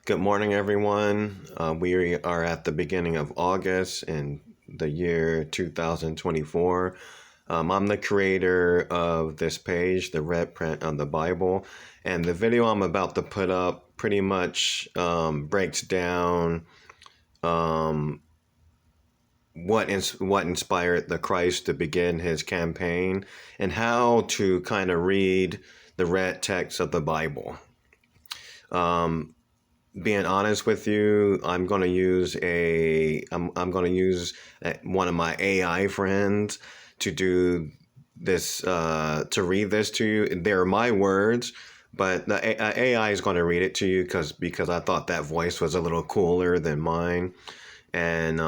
Good morning, everyone. We are at the beginning of August in the year 2024. I'm the creator of this page, the Red Print of the Bible, and the video I'm about to put up pretty much breaks down um, what inspired the Christ to begin his campaign and how to kind of read the red text of the Bible. Um, Being honest with you, I'm going to use one of my AI friends to do this to read this to you. They're my words, but the AI is going to read it to you because I thought that voice was a little cooler than mine, and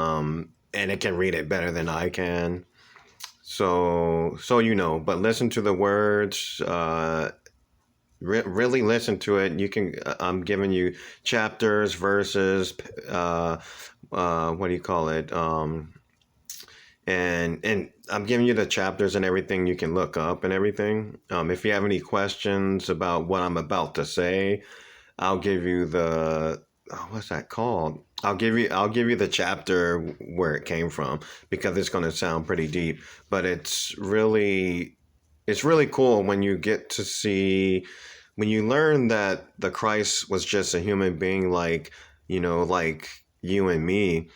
it can read it better than I can. So but listen to the words. Really listen to it. You can. I'm giving you chapters, verses. What do you call it? And I'm giving you the chapters and everything you can look up and everything. If you have any questions about what I'm about to say, I'll give you the what's that called? I'll give you the chapter where it came from because it's going to sound pretty deep, but it's really cool when you get to see when you learn that the Christ was just a human being like you and me.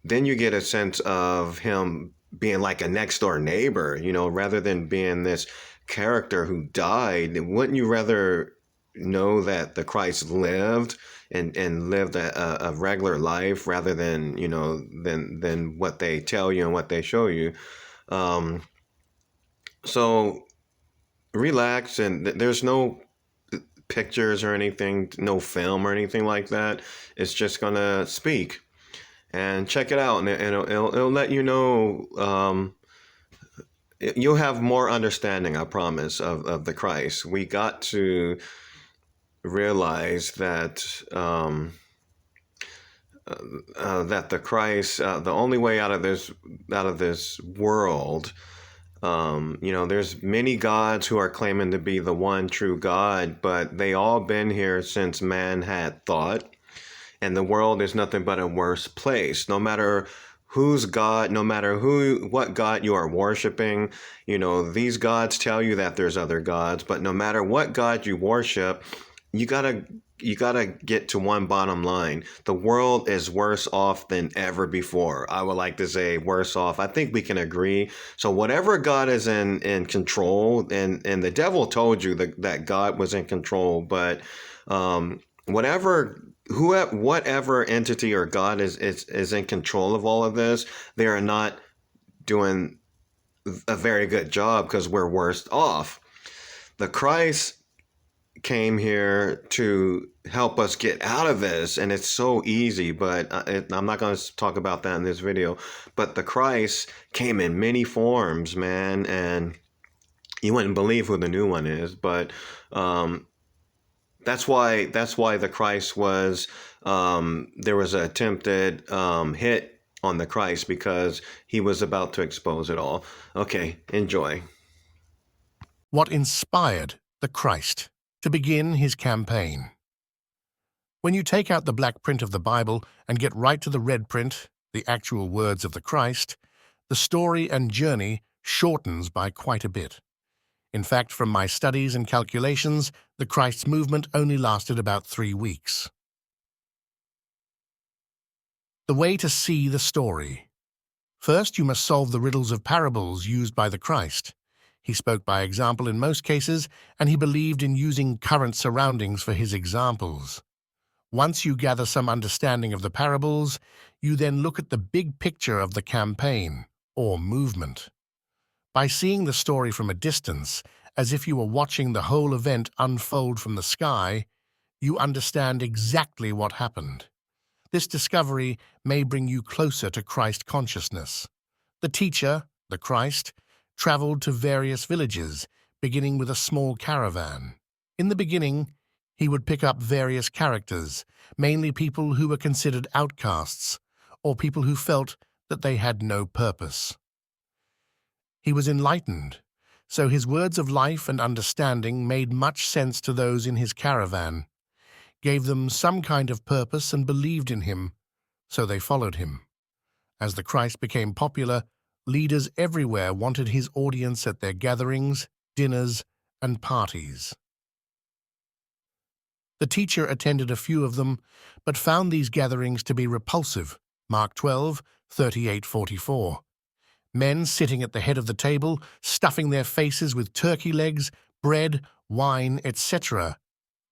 Then you get a sense of him being like a next door neighbor, rather than being this character who died. Wouldn't you rather know that the Christ lived and lived a regular life rather than, than what they tell you and what they show you? Um, so relax, and there's no pictures or anything, no film or anything like that. It's just gonna speak and check it out, and it'll let you know. You'll have more understanding, I promise, of the Christ. We got to realize that the Christ, the only way out of this world. There's many gods who are claiming to be the one true God, but they all been here since man had thought, and the world is nothing but a worse place. No matter who's God, no matter what God you are worshiping, these gods tell you that there's other gods, but no matter what God you worship, you gotta get to one bottom line. The world is worse off than ever before. I would like to say worse off. I think we can agree. So whatever God is in control, and the devil told you that God was in control, but whatever whatever entity or God is in control of all of this, they are not doing a very good job because we're worse off. The Christ came here to help us get out of this, and it's so easy, but I'm not going to talk about that in this video. But the Christ came in many forms, man, and you wouldn't believe who the new one is. But that's why the Christ was there was an attempted hit on the Christ because he was about to expose it all. Okay, enjoy. What inspired the Christ to begin his campaign? When you take out the black print of the Bible and get right to the red print, the actual words of the Christ, the story and journey shortens by quite a bit. In fact, from my studies and calculations, the Christ's movement only lasted about 3 weeks. The way to see the story. First, you must solve the riddles of parables used by the Christ. He spoke by example in most cases, and he believed in using current surroundings for his examples. Once you gather some understanding of the parables, you then look at the big picture of the campaign, or movement. By seeing the story from a distance, as if you were watching the whole event unfold from the sky, you understand exactly what happened. This discovery may bring you closer to Christ consciousness. The teacher, the Christ, traveled to various villages, beginning with a small caravan. In the beginning, he would pick up various characters, mainly people who were considered outcasts, or people who felt that they had no purpose. He was enlightened, so his words of life and understanding made much sense to those in his caravan. gave them some kind of purpose and believed in him, so they followed him. As the Christ became popular, leaders everywhere wanted his audience at their gatherings, dinners, and parties. The teacher attended a few of them, but found these gatherings to be repulsive. Mark 12, 38-44. Men sitting at the head of the table, stuffing their faces with turkey legs, bread, wine, etc.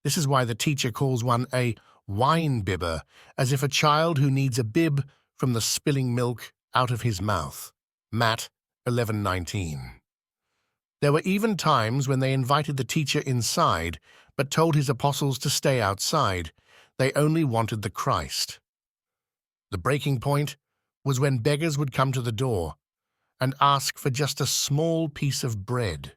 This is why the teacher calls one a wine bibber, as if a child who needs a bib from the spilling milk out of his mouth. Matt 11:19. There were even times when they invited the teacher inside, but told his apostles to stay outside. They only wanted the Christ. The breaking point was when beggars would come to the door and ask for just a small piece of bread.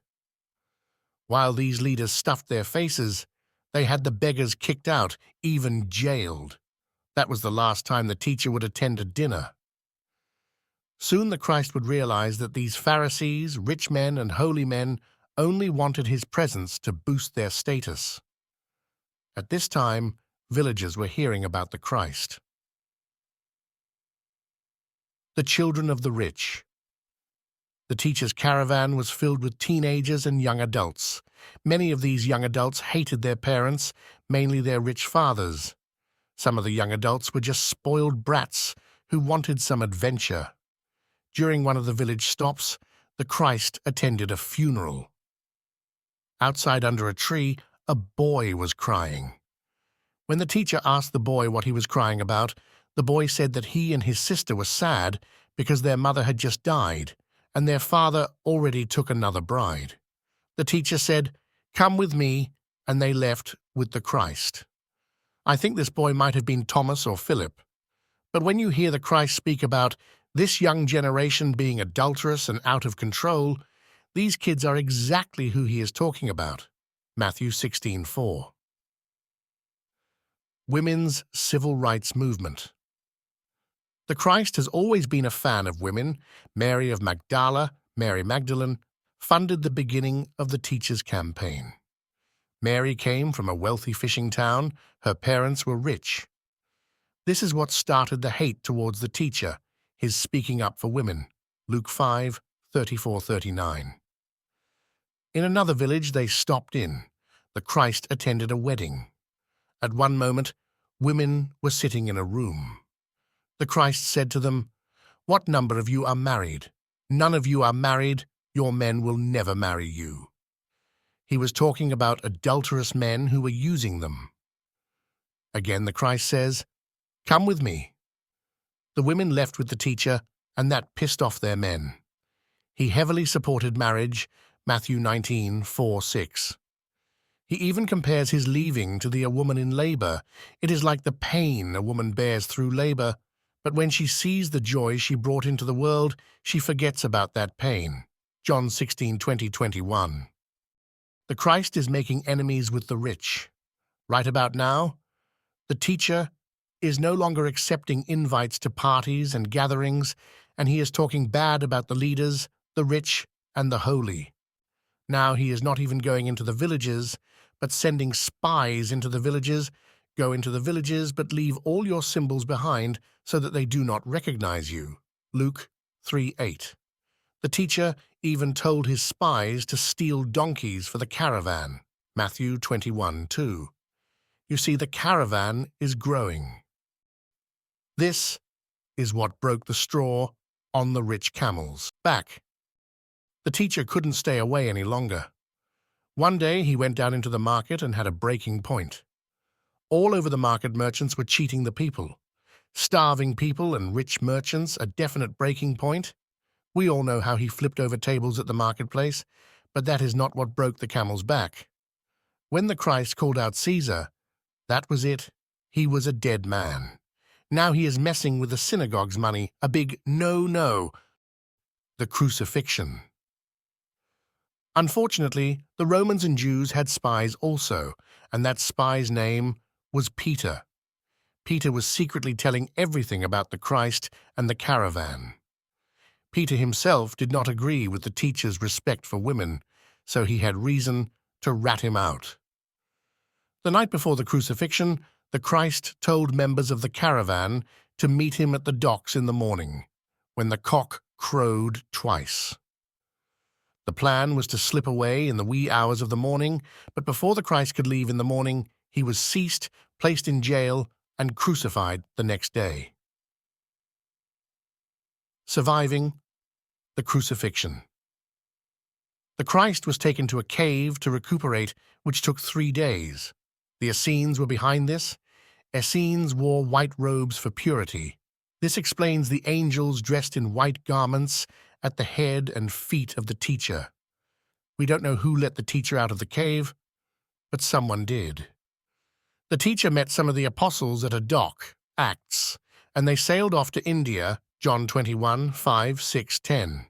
While these leaders stuffed their faces, they had the beggars kicked out, even jailed. That was the last time the teacher would attend a dinner. Soon the Christ would realize that these Pharisees, rich men, and holy men only wanted his presence to boost their status. At this time, villagers were hearing about the Christ. The children of the rich. The teacher's caravan was filled with teenagers and young adults. Many of these young adults hated their parents, mainly their rich fathers. Some of the young adults were just spoiled brats who wanted some adventure. During one of the village stops, the Christ attended a funeral. Outside under a tree, a boy was crying. When the teacher asked the boy what he was crying about, the boy said that he and his sister were sad because their mother had just died, and their father already took another bride. The teacher said, "Come with me," and they left with the Christ. I think this boy might have been Thomas or Philip. But when you hear the Christ speak about this young generation being adulterous and out of control, these kids are exactly who he is talking about. Matthew 16:4. Women's civil rights movement. The Christ has always been a fan of women. Mary of Magdala, Mary Magdalene, funded the beginning of the teacher's campaign. Mary came from a wealthy fishing town. Her parents were rich. This is what started the hate towards the teacher, his speaking up for women. Luke 5:34-39. In another village they stopped in. The Christ attended a wedding. At one moment, women were sitting in a room. The Christ said to them, "What number of you are married? None of you are married. Your men will never marry you." He was talking about adulterous men who were using them. Again, the Christ says, "Come with me." The women left with the teacher, and that pissed off their men. He heavily supported marriage, Matthew 19:4-6. He even compares his leaving to a woman in labor. It is like the pain a woman bears through labor, but when she sees the joy she brought into the world, she forgets about that pain. John 16:20-21. The Christ is making enemies with the rich. Right about now, the teacher is no longer accepting invites to parties and gatherings, and he is talking bad about the leaders, the rich, and the holy. Now he is not even going into the villages, but sending spies into the villages. Go into the villages, but leave all your symbols behind so that they do not recognize you. Luke 3:8. The teacher even told his spies to steal donkeys for the caravan. Matthew 21:2. You see, the caravan is growing. This is what broke the straw on the rich camel's back. The teacher couldn't stay away any longer. One day he went down into the market and had a breaking point. All over the market, merchants were cheating the people. Starving people and rich merchants, a definite breaking point. We all know how he flipped over tables at the marketplace, but that is not what broke the camel's back. When the Christ called out Caesar, that was it. He was a dead man. Now he is messing with the synagogue's money, a big no-no, the crucifixion. Unfortunately, the Romans and Jews had spies also, and that spy's name was Peter. Peter was secretly telling everything about the Christ and the caravan. Peter himself did not agree with the teacher's respect for women, so he had reason to rat him out. The night before the crucifixion, the Christ told members of the caravan to meet him at the docks in the morning, when the cock crowed twice. The plan was to slip away in the wee hours of the morning, but before the Christ could leave in the morning, he was seized, placed in jail, and crucified the next day. Surviving the crucifixion. The Christ was taken to a cave to recuperate, which took 3 days. The Essenes were behind this. Essenes wore white robes for purity. This explains the angels dressed in white garments at the head and feet of the teacher. We don't know who let the teacher out of the cave, but someone did. The teacher met some of the apostles at a dock, Acts, and they sailed off to India, John 21, 5, 6, 10.